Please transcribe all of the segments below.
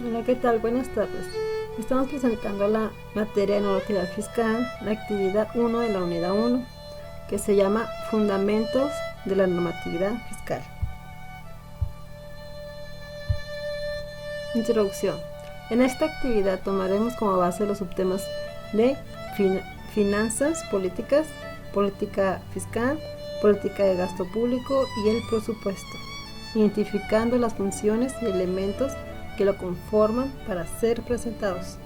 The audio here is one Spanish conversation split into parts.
Hola, ¿qué tal? Buenas tardes. Estamos presentando la materia de normatividad fiscal, la actividad 1 de la unidad 1, que se llama Fundamentos de la normatividad fiscal. Introducción. En esta actividad tomaremos como base los subtemas de finanzas políticas, política fiscal, política de gasto público y el presupuesto, identificando las funciones y elementos que lo conforman para ser presentados.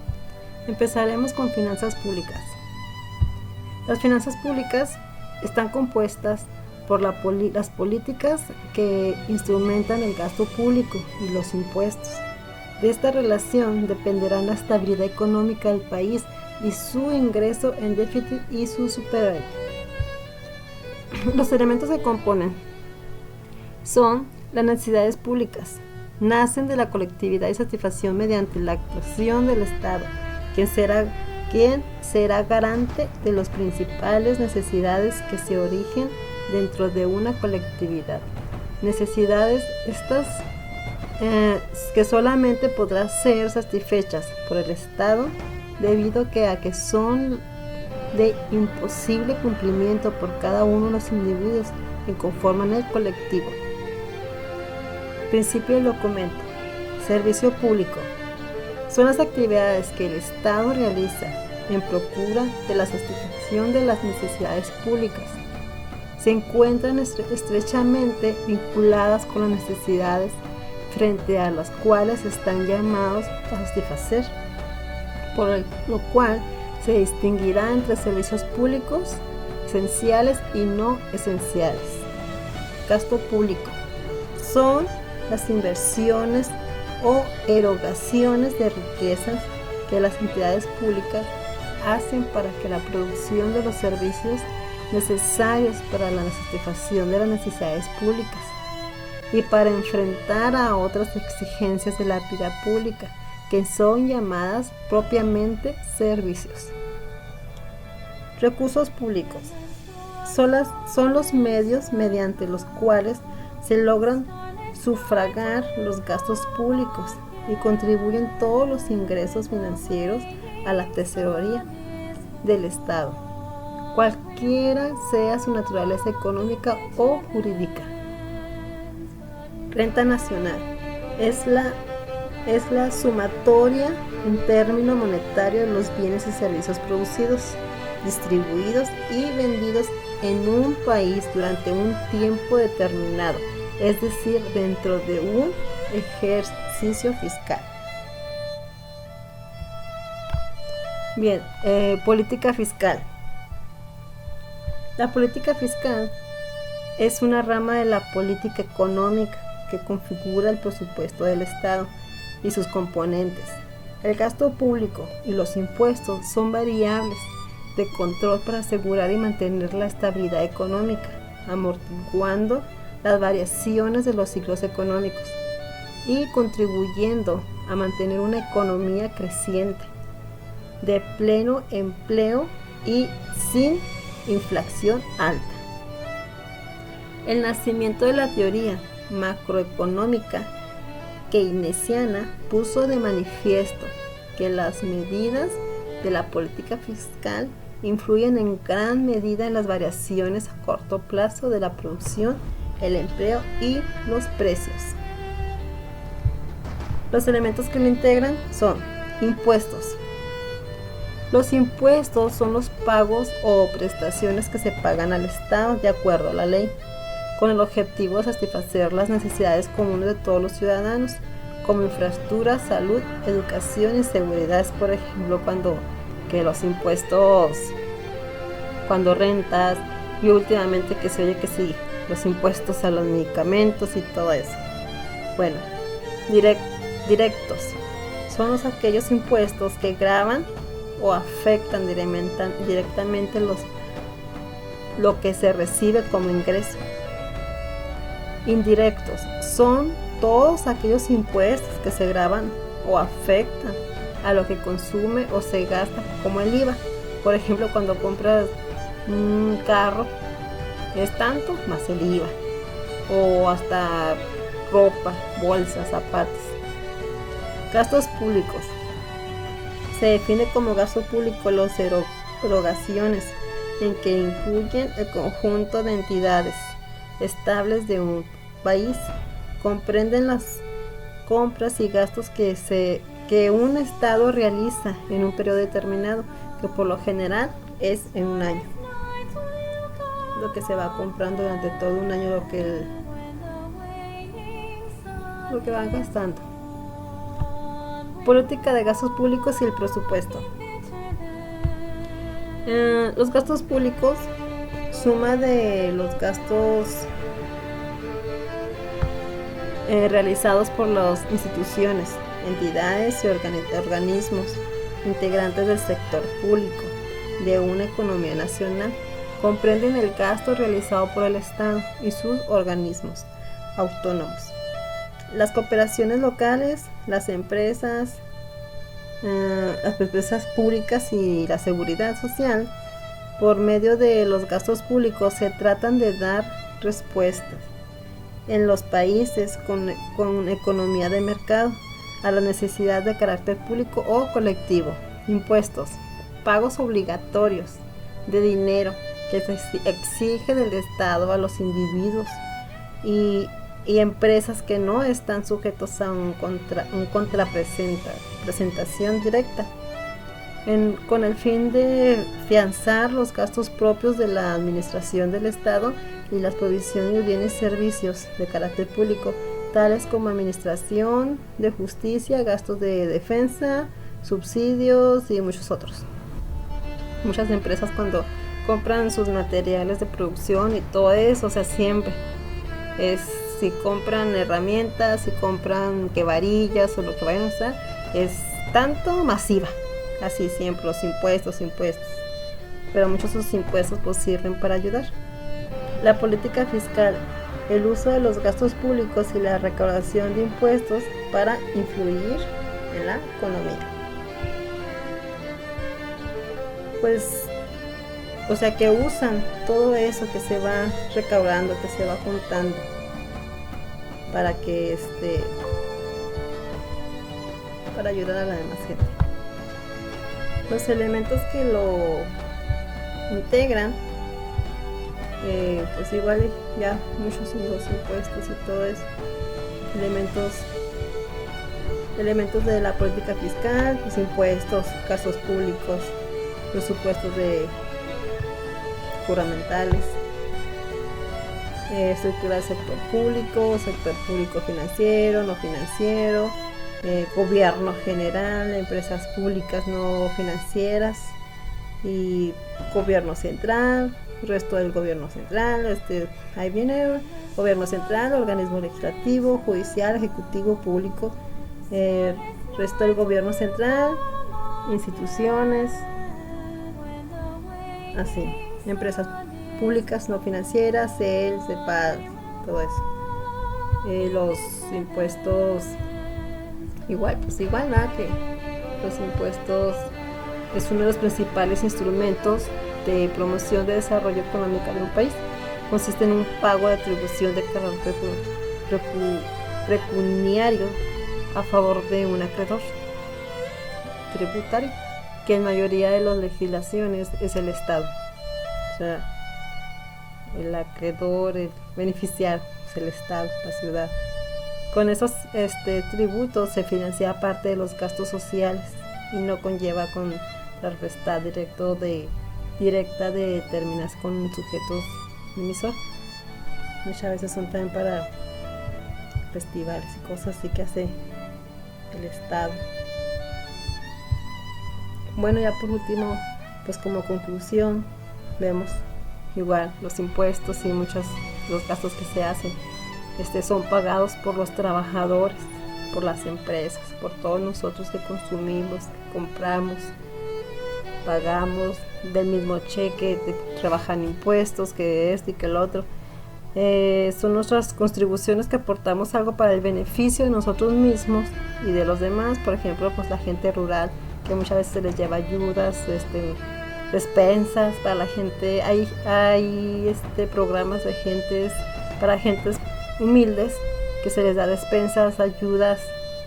Empezaremos con finanzas públicas. Las finanzas públicas están compuestas por las políticas que instrumentan el gasto público y los impuestos. De esta relación dependerán la estabilidad económica del país y su ingreso en déficit y su superávit. Los elementos que componen son las necesidades públicas. Nacen de la colectividad y satisfacción mediante la actuación del Estado, quien será garante de las principales necesidades que se origen dentro de una colectividad. Necesidades estas que solamente podrán ser satisfechas por el Estado debido a que son de imposible cumplimiento por cada uno de los individuos que conforman el colectivo. Principio del documento. Servicio público. Son las actividades que el Estado realiza en procura de la satisfacción de las necesidades públicas. Se encuentran estrechamente vinculadas con las necesidades frente a las cuales están llamados a satisfacer, por lo cual se distinguirá entre servicios públicos esenciales y no esenciales. Gasto público. Son las inversiones o erogaciones de riquezas que las entidades públicas hacen para que la producción de los servicios necesarios para la satisfacción de las necesidades públicas y para enfrentar a otras exigencias de la vida pública, que son llamadas propiamente servicios. Recursos públicos. Son los medios mediante los cuales se logran sufragar los gastos públicos y contribuyen todos los ingresos financieros a la tesorería del Estado, cualquiera sea su naturaleza económica o jurídica. Renta nacional es la sumatoria en término monetario de los bienes y servicios producidos, distribuidos y vendidos en un país durante un tiempo determinado, es decir, dentro de un ejercicio fiscal. Bien, política fiscal. La política fiscal es una rama de la política económica que configura el presupuesto del Estado y sus componentes. El gasto público y los impuestos son variables de control para asegurar y mantener la estabilidad económica, amortiguando las variaciones de los ciclos económicos y contribuyendo a mantener una economía creciente, de pleno empleo y sin inflación alta. El nacimiento de la teoría macroeconómica keynesiana puso de manifiesto que las medidas de la política fiscal influyen en gran medida en las variaciones a corto plazo de la producción, el empleo y los precios. Los elementos que lo integran son impuestos. Los impuestos son los pagos o prestaciones que se pagan al Estado de acuerdo a la ley, con el objetivo de satisfacer las necesidades comunes de todos los ciudadanos, como infraestructura, salud, educación y seguridad. Es, por ejemplo, que los impuestos, cuando rentas, y últimamente que se oye que sí, los impuestos a los medicamentos y todo eso. Bueno, directos son aquellos impuestos que gravan o afectan directamente lo que se recibe como ingreso. Indirectos son todos aquellos impuestos que se gravan o afectan a lo que consume o se gasta, como el IVA. Por ejemplo, cuando compras un carro, es tanto más el IVA, o hasta ropa, bolsas, zapatos. Gastos públicos. Se define como gasto público las erogaciones en que incluyen el conjunto de entidades estables de un país. Comprenden las compras y gastos que un Estado realiza en un periodo determinado, que por lo general es en un año. Lo que se va comprando durante todo un año, lo que van gastando. Política de gastos públicos y el presupuesto. Los gastos públicos, suma de los gastos realizados por las instituciones, entidades y organismos integrantes del sector público de una economía nacional. Comprenden el gasto realizado por el Estado y sus organismos autónomos, las cooperaciones locales, las empresas públicas y la seguridad social. Por medio de los gastos públicos se tratan de dar respuestas en los países con economía de mercado a la necesidad de carácter público o colectivo. Impuestos, pagos obligatorios de dinero que se exige del Estado a los individuos y empresas que no están sujetos a un contrapresentación directa, con el fin de fianzar los gastos propios de la administración del Estado y las provisiones de bienes y servicios de carácter público, tales como administración de justicia, gastos de defensa, subsidios y muchos otros. Muchas empresas, cuando compran sus materiales de producción y todo eso, o sea, siempre si compran herramientas, si compran varillas o lo que vayan a usar, es tanto masiva, así siempre, los impuestos, pero muchos de esos impuestos pues sirven para ayudar. La política fiscal, el uso de los gastos públicos y la recaudación de impuestos para influir en la economía. Pues, o sea, que usan todo eso que se va recaudando, que se va juntando, para que para ayudar a la demás gente. Los elementos que lo integran, pues igual ya muchos son los impuestos y todo eso. Elementos de la política fiscal, pues impuestos, gastos públicos, presupuestos gubernamentales, estructura del sector público financiero, no financiero, gobierno general, empresas públicas no financieras y gobierno central, resto del gobierno central. Ahí viene el gobierno central, organismo legislativo, judicial, ejecutivo, público, resto del gobierno central, instituciones, así, empresas públicas no financieras, CEL, CEPAL, todo eso. Los impuestos, igual nada, que los impuestos es uno de los principales instrumentos de promoción de desarrollo económico de un país. Consiste en un pago de atribución de carácter pecuniario a favor de un acreedor tributario, que en mayoría de las legislaciones es el Estado. O sea, el acreedor, el beneficiario es el Estado, la ciudad. Con esos tributos se financia parte de los gastos sociales y no conlleva contrarrestar directa de determinadas con sujetos emisor. Muchas veces son también para festivales y cosas así que hace el Estado. Bueno, ya por último, pues como conclusión, vemos igual los impuestos y muchos los gastos que se hacen son pagados por los trabajadores, por las empresas, por todos nosotros que consumimos, que compramos, pagamos del mismo cheque, trabajan impuestos, que y que el otro. Son nuestras contribuciones que aportamos algo para el beneficio de nosotros mismos y de los demás. Por ejemplo, pues la gente rural, que muchas veces se les lleva ayudas, despensas para la gente. Hay programas para gentes humildes, que se les da despensas, ayudas,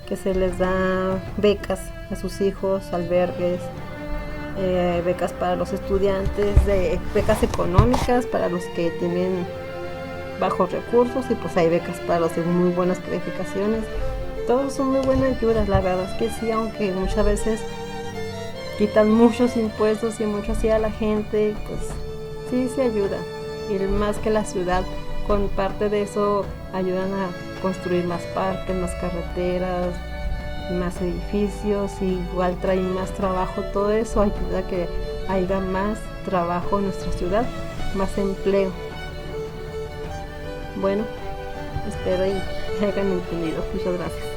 que se les da becas a sus hijos, albergues, becas para los estudiantes, becas económicas para los que tienen bajos recursos, y pues hay becas para los de muy buenas calificaciones. Todos son muy buenas ayudas, la verdad es que sí, aunque muchas veces quitan muchos impuestos y mucho así a la gente, pues sí se ayuda. Y más que la ciudad, con parte de eso ayudan a construir más parques, más carreteras, más edificios, y igual traen más trabajo. Todo eso ayuda a que haya más trabajo en nuestra ciudad, más empleo. Bueno, espero y hayan entendido. Muchas gracias.